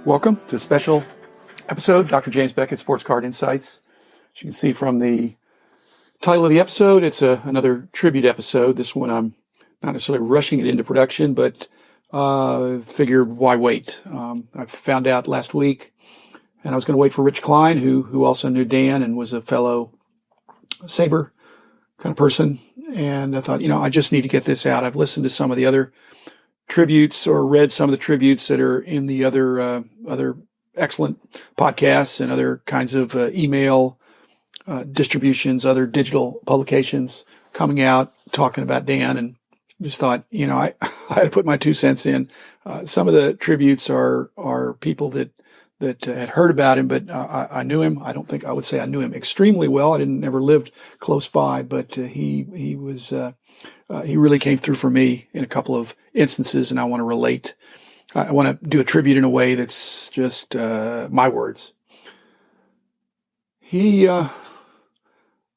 Welcome to a special episode, Dr. James Beckett, Sports Card Insights. As you can see from the title of the episode, it's another tribute episode. This one I'm not necessarily rushing it into production, but figured why wait? I found out last week, and I was going to wait for Rich Klein, who also knew Dan and was a fellow SABR kind of person. And I thought, I just need to get this out. I've listened to some of the other tributes or read some of the tributes that are in the other excellent podcasts and other kinds of email distributions, other digital publications coming out talking about Dan, and just thought, I had to put my 2 cents in. Some of the tributes are people that had heard about him, but I knew him. I don't think I would say I knew him extremely well. I never lived close by, but he really came through for me in a couple of instances, and I want to relate. I want to do a tribute in a way that's just my words. I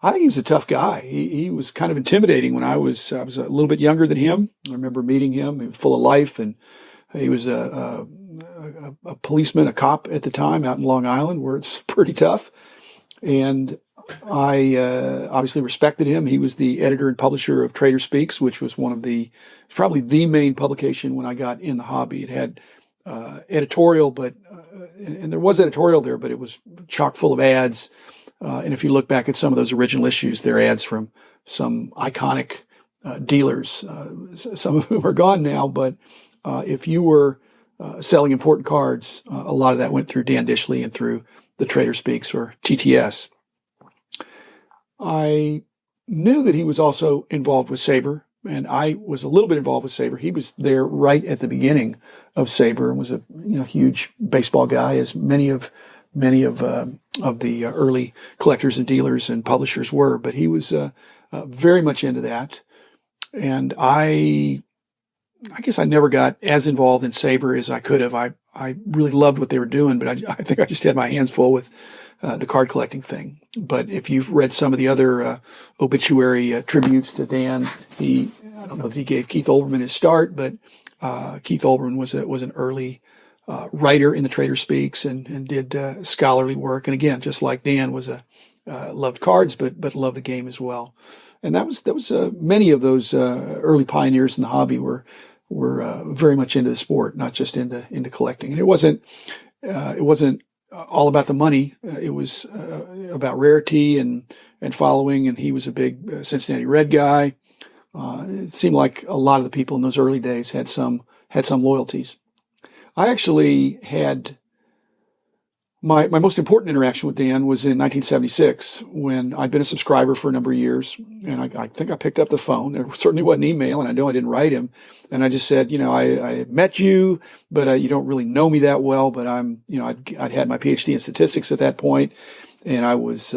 think he was a tough guy. He was kind of intimidating when I was a little bit younger than him. I remember meeting him. He was full of life, and he was a policeman, a cop at the time out in Long Island, where it's pretty tough. And I obviously respected him. He was the editor and publisher of Trader Speaks, which was probably the main publication when I got in the hobby. It had editorial, and there was editorial there, but it was chock full of ads. And if you look back at some of those original issues, they're ads from some iconic dealers, some of whom are gone now. But if you were selling important cards, a lot of that went through Dan Dischley and through the Trader Speaks or TTS. I knew that he was also involved with SABR, and I was a little bit involved with SABR. He was there right at the beginning of SABR and was a huge baseball guy, as many of the early collectors and dealers and publishers were. But he was very much into that, and I guess I never got as involved in SABR as I could have. I really loved what they were doing, but I think I just had my hands full with the card collecting thing. But if you've read some of the other obituary tributes to Dan, I don't know if he gave Keith Olbermann his start, but Keith Olbermann was an early writer in the Trader Speaks and did scholarly work. And again, just like Dan, was loved cards, but loved the game as well. And that was many of those early pioneers in the hobby were very much into the sport, not just into collecting. And it wasn't all about the money. It was about rarity and following. And he was a big Cincinnati Red guy. It seemed like a lot of the people in those early days had some loyalties. I actually had my most important interaction with Dan was in 1976, when I'd been a subscriber for a number of years, and I think I picked up the phone. There certainly wasn't email, and I know I didn't write him. And I just said, I met you, but you don't really know me that well. But I'd had my PhD in statistics at that point, and I was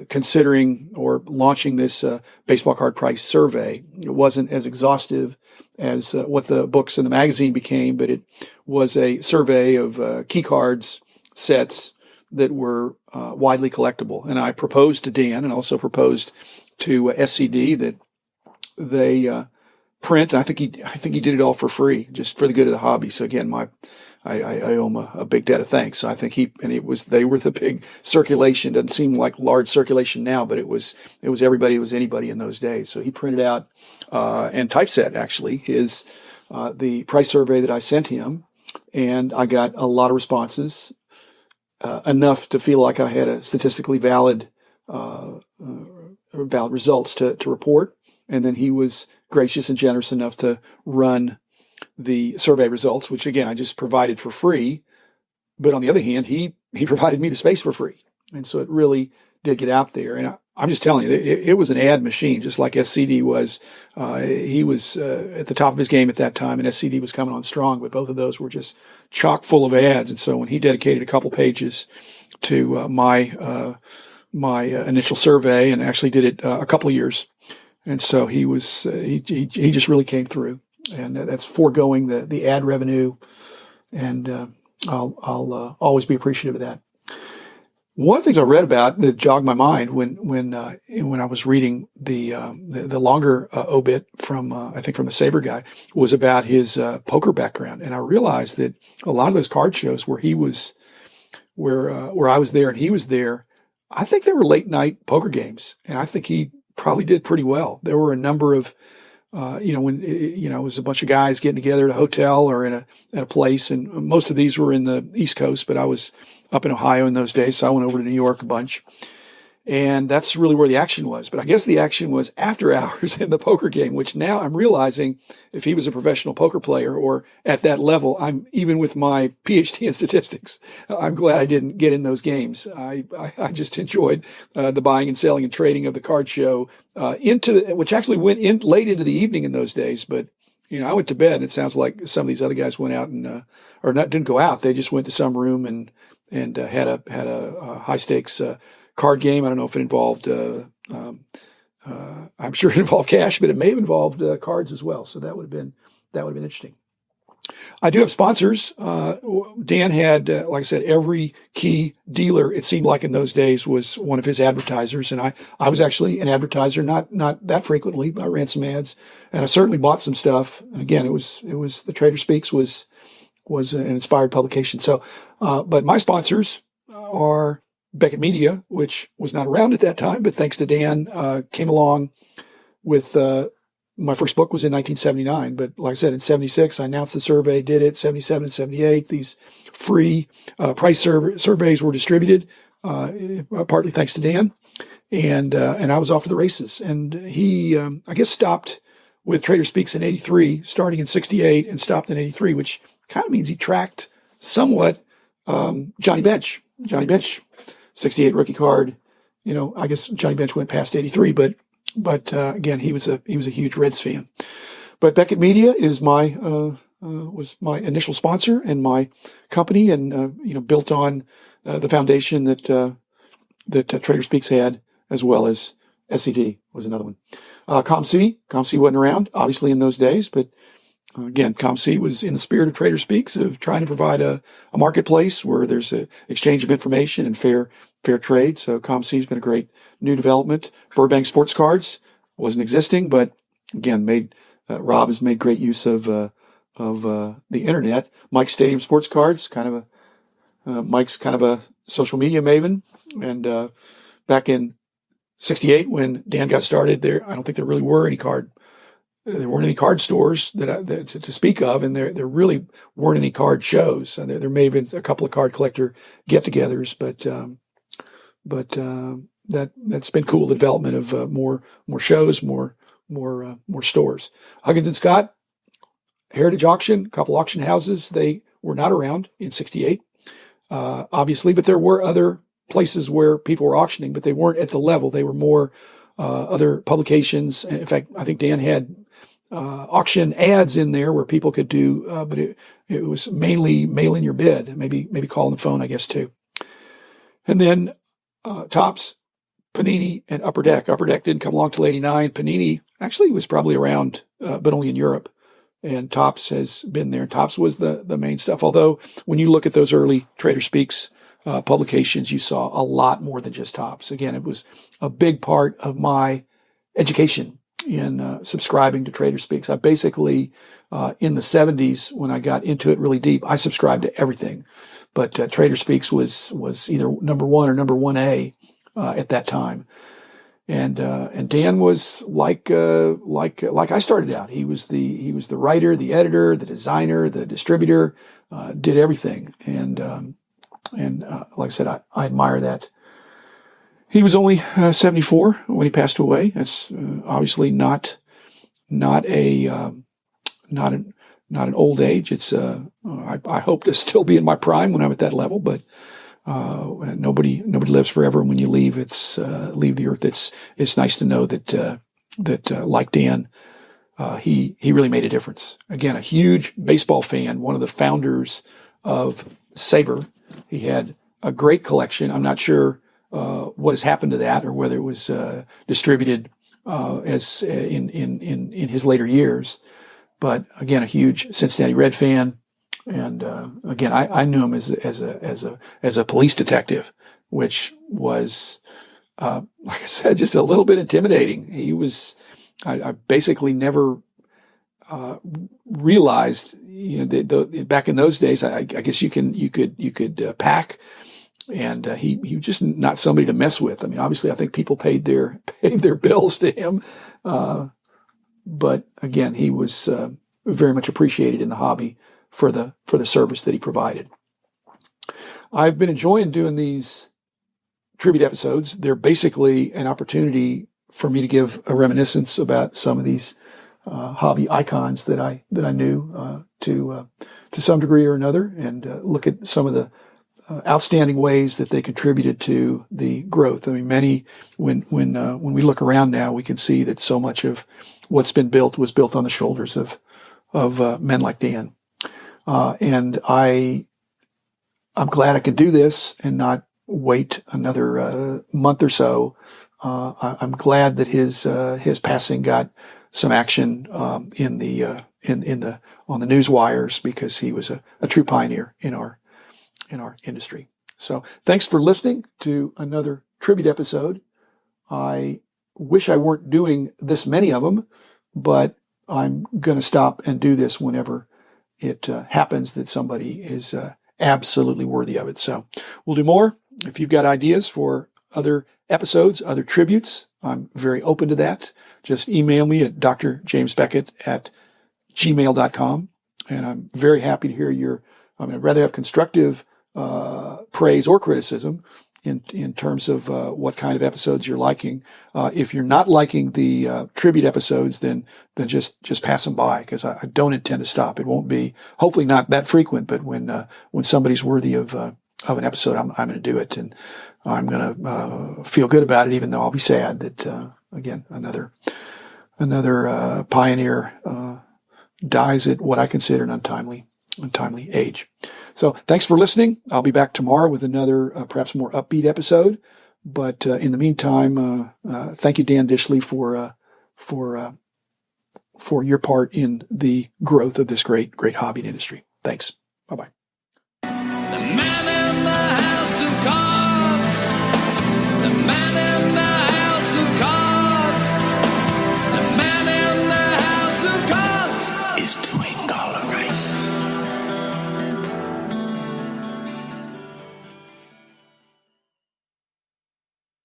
considering or launching this baseball card price survey. It wasn't as exhaustive as what the books in the magazine became, but it was a survey of key cards sets that were widely collectible. And I proposed to Dan, and also proposed to SCD, that they print. And I think he did it all for free, just for the good of the hobby. So again, I owe him a big debt of thanks. So I think they were the big circulation. Doesn't seem like large circulation now, but it was everybody. It was anybody in those days. So he printed out and typeset actually the price survey that I sent him, and I got a lot of responses. Enough to feel like I had a statistically valid results to report. And then he was gracious and generous enough to run the survey results, which again, I just provided for free. But on the other hand, he provided me the space for free. And so it really did get out there. And I'm just telling you, it was an ad machine, just like SCD was. He was at the top of his game at that time, and SCD was coming on strong, but both of those were just chock full of ads. And so when he dedicated a couple pages to my initial survey, and actually did it a couple of years, and so he just really came through. And that's foregoing the ad revenue, and I'll always be appreciative of that. One of the things I read about that jogged my mind when I was reading the longer obit from I think from the SABR guy was about his poker background, and I realized that a lot of those card shows where he was where I was there and he was there, I think they were late night poker games, and I think he probably did pretty well. There were a number of when it was a bunch of guys getting together at a hotel or at a place, and most of these were in the East Coast, but I was up in Ohio in those days, so I went over to New York a bunch, and that's really where the action was. But I guess the action was after hours in the poker game, which now I'm realizing if he was a professional poker player or at that level, I'm even with my PhD in statistics, I'm glad I didn't get in those games. I just enjoyed the buying and selling and trading of the card show which actually went in late into the evening in those days. But I went to bed, and it sounds like some of these other guys went out and didn't go out. They just went to some room and had a high stakes card game. I don't know if it involved. I'm sure it involved cash, but it may have involved cards as well. So that would have been interesting. I do have sponsors. Dan had, like I said, every key dealer, it seemed like in those days, was one of his advertisers. And I was actually an advertiser, not that frequently, but I ran some ads, and I certainly bought some stuff. And again, it was the Trader Speaks was an inspired publication. So, but my sponsors are Beckett Media, which was not around at that time, but thanks to Dan, came along with, my first book was in 1979, but like I said, in 76, I announced the survey, did it. 77 and 78, these free price surveys were distributed, partly thanks to Dan. And I was off to the races. And he, I guess, stopped with Trader Speaks in 83, starting in 68 and stopped in 83, which kind of means he tracked somewhat Johnny Bench. Johnny Bench, 68 rookie card. I guess Johnny Bench went past 83, but again, he was a huge Reds fan. But Beckett Media is was my initial sponsor and my company, and built on the foundation that Trader Speaks had, as well as SED was another one. ComC wasn't around obviously in those days, but again, ComC was in the spirit of Trader Speaks, of trying to provide a marketplace where there's an exchange of information and fair trade. So ComC has been a great new development. Burbank Sports Cards wasn't existing, but again, Rob has made great use of the internet. Mike's Stadium Sports Cards, Mike's kind of a social media maven. And back in 68, when Dan got started, I don't think there really were any there weren't any card stores that to speak of, and there really weren't any card shows. And there may have been a couple of card collector get-togethers, but that's been cool. The development of more shows, more stores. Huggins and Scott, Heritage Auction, a couple auction houses. They were not around in 68, obviously, but there were other places where people were auctioning, but they weren't at the level. They were more other publications. And in fact, I think Dan had auction ads in there where people could do, but it was mainly mail in your bid, maybe call on the phone, I guess, too. And then Topps, Panini, and Upper Deck. Upper Deck didn't come along till 89. Panini actually was probably around, but only in Europe. And Topps has been there. Topps was the main stuff. Although when you look at those early Trader Speaks publications, you saw a lot more than just Topps. Again, it was a big part of my education in subscribing to Trader Speaks. I basically, in the 70s, when I got into it really deep, I subscribed to everything. But Trader Speaks was either number one or number 1A at that time. And Dan was like I started out. He was the writer, the editor, the designer, the distributor, did everything. And like I said, I admire that. He was only 74 when he passed away. That's obviously not an old age. It's I hope to still be in my prime when I'm at that level, but nobody lives forever. And when you leave, leave the earth. It's nice to know that like Dan, he really made a difference. Again, a huge baseball fan, one of the founders of SABR. He had a great collection. I'm not sure what has happened to that, or whether it was distributed as in his later years. But again, a huge Cincinnati Red fan, and again, I knew him as a police detective. which was, like I said, just a little bit intimidating. I basically never realized, back in those days, I guess you could pack, and he was just not somebody to mess with. I mean, obviously, I think people paid their bills to him, but again, he was very much appreciated in the hobby for the service that he provided. I've been enjoying doing these tribute episodes. They're basically an opportunity for me to give a reminiscence about some of these hobby icons that I knew to some degree or another, and look at some of the outstanding ways that they contributed to the growth. I mean, when we look around now, we can see that so much of what's been built was built on the shoulders of men like Dan. And I'm glad I can do this and not wait another month or so. I'm glad that his passing got some action on the news wires, because he was a true pioneer in our industry. So thanks for listening to another tribute episode. I wish I weren't doing this many of them, but I'm going to stop and do this whenever it happens that somebody is absolutely worthy of it. So we'll do more. If you've got ideas for other episodes, other tributes, I'm very open to that. Just email me at drjamesbeckett@gmail.com. And I'm very happy to hear I'd rather have constructive praise or criticism in terms of what kind of episodes you're liking. If you're not liking the tribute episodes, then just pass them by, because I don't intend to stop. It won't be, hopefully not that frequent, but when somebody's worthy of an episode, I'm going to do it, and I'm going to feel good about it, even though I'll be sad that again another pioneer dies at what I consider an untimely age. So thanks for listening. I'll be back tomorrow with another perhaps more upbeat episode. But in the meantime, thank you, Dan Dischley, for your part in the growth of this great hobby industry. Thanks. Bye-bye.